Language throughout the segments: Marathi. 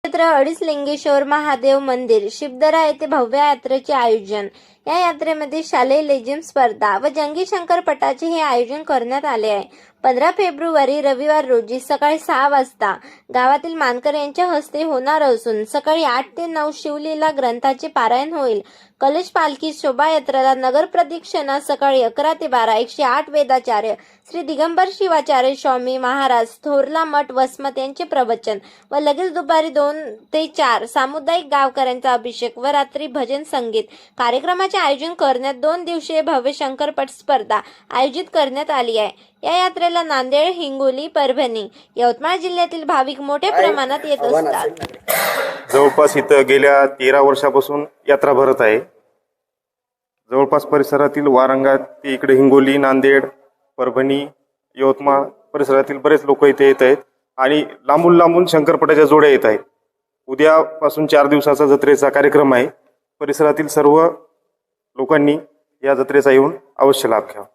क्षेत्र अडीच लिंगेश्वर महादेव मंदिर शिवदरा येथे भव्य यात्रेचे आयोजन। या यात्रेमध्ये शालेय लेझिम स्पर्धा व जंगी शंकरपटाचे हे आयोजन करण्यात आले आहे। 15 फेब्रुवारी रविवार रोजी सकाळी 6 वाजता गावातील मानकर यांच्या हस्ते होणार असून सकाळी 8 ते 9 शिवलीला ग्रंथाचे पारायण होईल। कलश पालखी शोभायात्रेला नगर प्रदक्षिणा सकाळी 11 ते 12 108 वेदाचार्य श्री दिगंबर शिवाचार्य स्वामी महाराज थोरला मठ वसमत यांचे प्रवचन व लगेच दुपारी 2 ते 4 सामुदायिक गावकऱ्यांचा अभिषेक व रात्री भजन संगीत कार्यक्रमाचे आयोजन करण्यात 2 दिवसीय भव्य शंकरपट स्पर्धा आयोजित करण्यात आली आहे। या यात्रेला नांदेड, हिंगोली, परभणी, यवतमाळ जिल्ह्यातील भाविक मोठ्या प्रमाणात येत असतात। जवळपास इथं गेल्या 13 वर्षापासून यात्रा भरत आहे। जवळपास परिसरातील वारंगा ते इकडे हिंगोली, नांदेड, परभणी, यवतमाळ परिसरातील बरेच लोक इथे येत आहेत आणि लांबून लांबून शंकरपटाच्या जोड्या येत आहेत। उद्यापासून 4 दिवसाचा जत्रेचा कार्यक्रम आहे। परिसरातील सर्व लोकांनी या जत्रेचा येऊन अवश्य लाभ घ्यावा।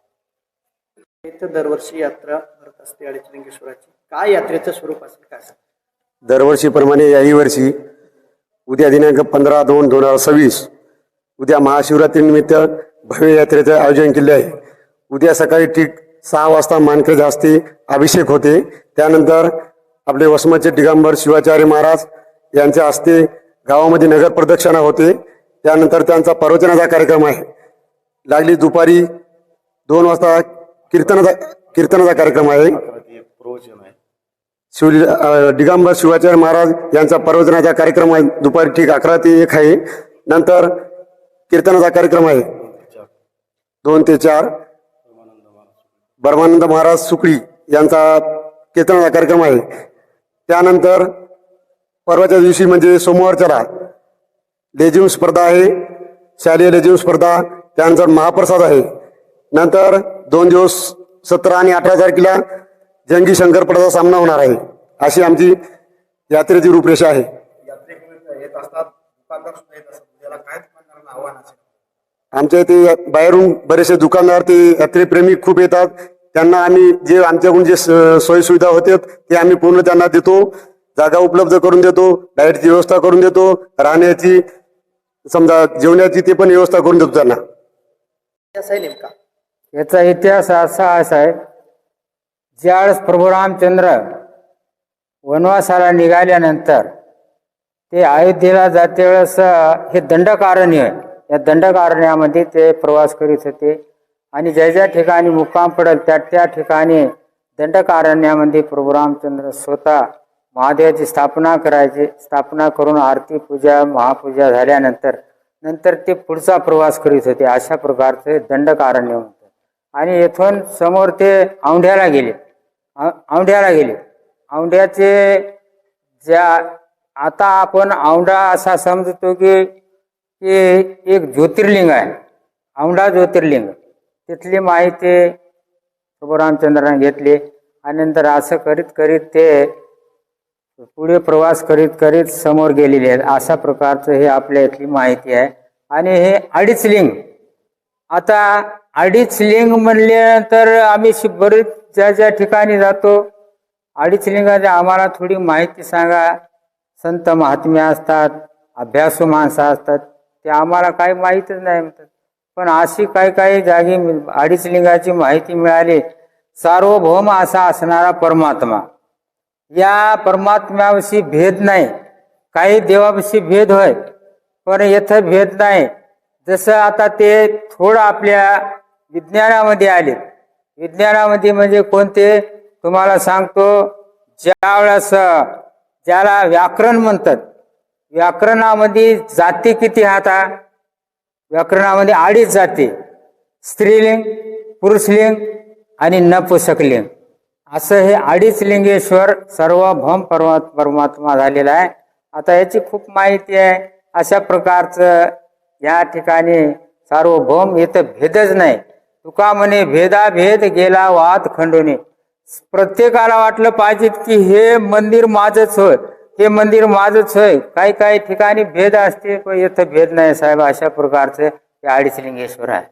इथं दरवर्षी यात्रा भरत असते अडीच लिंगेश्वराची। काय यात्रेचं स्वरूप असेल काय सांग? दरवर्षीप्रमाणे याही वर्षी उद्या दिनांक 15/2/2026 उद्या महाशिवरात्रीनिमित्त भव्य यात्रेचं आयोजन केले आहे। उद्या सकाळी ठीक 6 वाजता मानकरी हस्ते अभिषेक होते। त्यानंतर आपले वसमतचे दिगंबर शिवाचार्य महाराज यांच्या हस्ते गावामध्ये नगर प्रदक्षिणा होते। त्यानंतर त्यांचा प्रवचनाचा कार्यक्रम आहे। लागली दुपारी 2 वाजता कीर्तनाचा कार्यक्रम आहे। दिगंबर शिवाचार्य महाराज यांचा प्रवचनाचा कार्यक्रम आहे। दुपारी ठीक 11 ते 1 आहे। नंतर कीर्तनाचा कार्यक्रम आहे 2 ते 4। ब्रह्मानंद महाराज सुकळी यांचा कीर्तनाचा कार्यक्रम आहे। त्यानंतर परवाच्या दिवशी म्हणजे सोमवारच्याला लेझिम स्पर्धा आहे, शालेय लेझिम स्पर्धा, त्यानंतर महाप्रसाद आहे। नंतर 2 दिवस 17 आणि 18 तारखेला जंगी शंकरपटाचा सामना होणार आहे। अशी आमची यात्रेची रूपरेषा आहे। आमच्या इथे बाहेरून बरेचसे दुकानदार ते यात्रेप्रेमी खूप येतात। त्यांना आम्ही जे आमच्याकडून जे सोयी सुविधा होते ते आम्ही पूर्ण त्यांना देतो। जागा उपलब्ध करून देतो, लाईटची व्यवस्था करून देतो, राहण्याची समजा जेवण्याची ते पण व्यवस्था करून देतो त्यांना। नेमका याचा इतिहास असा आहे, ज्यावेळेस प्रभू रामचंद्र वनवासाला निघाल्यानंतर ते अयोध्येला जाते वेळेस हे दंडकारण्य आहे, या दंडकारण्यामध्ये ते प्रवास करीत होते आणि ज्या ज्या ठिकाणी मुक्काम पडेल त्या ठिकाणी दंडकारण्यामध्ये प्रभू रामचंद्र स्वतः महादेवाची स्थापना करायचे। स्थापना करून आरती पूजा महापूजा झाल्यानंतर ते पुढचा प्रवास करीत होते। अशा प्रकारचे दंडकारण्य म्हणतात। आणि येथून समोर ते औंढ्याला गेले। औंढ्याचे ज्या आता आपण औंढा असा समजतो की एक ज्योतिर्लिंग आहे, औंढा ज्योतिर्लिंग, तिथली माहिती प्रभू रामचंद्राने घेतली आणि नंतर असं करीत करीत ते पुढे प्रवास करीत करीत समोर गेलेले आहेत। अशा प्रकारचं हे आपल्या इथली माहिती आहे। आणि हे अडीच लिंग, आता अडीच लिंग म्हणल्यानंतर आम्ही बरेच ज्या ज्या ठिकाणी जातो अडीच लिंगाची आम्हाला थोडी माहिती सांगा। संत महात्मे असतात, अभ्यासू माणसं असतात, ते आम्हाला काही माहीतच नाही म्हणतात। पण अशी काही जागी अडीच लिंगाची माहिती मिळाली। सार्वभौम असा असणारा परमात्मा, या परमात्म्याविषयी भेद नाही। काही देवाविषयी भेद होय, पण येथे भेद नाही। जसं आता ते थोडं आपल्या विज्ञानामध्ये आले। विज्ञानामध्ये म्हणजे कोणते तुम्हाला सांगतो, ज्याला व्याकरण म्हणतात, व्याकरणामध्ये जाती किती आता? व्याकरणामध्ये 2.5 जाती, स्त्रीलिंग, पुरुषलिंग आणि नपुंसकलिंग, असं हे 2.5 लिंगेश्वर सार्वभौम परमात्मा झालेला आहे। आता याची खूप माहिती आहे। अशा प्रकारचं या ठिकाणी सार्वभौम इथं भेदच नाही। तुका म्हणे भेदाभेद गेला वाद खंडोने। प्रत्येकाला वाटलं पाहिजे की हे मंदिर माझंच होय, हे मंदिर माझंच होय। काही ठिकाणी भेद असते, पण इथं भेद नाही साहेब। अशा प्रकारचं हे 2.5 लिंगेश्वर आहे।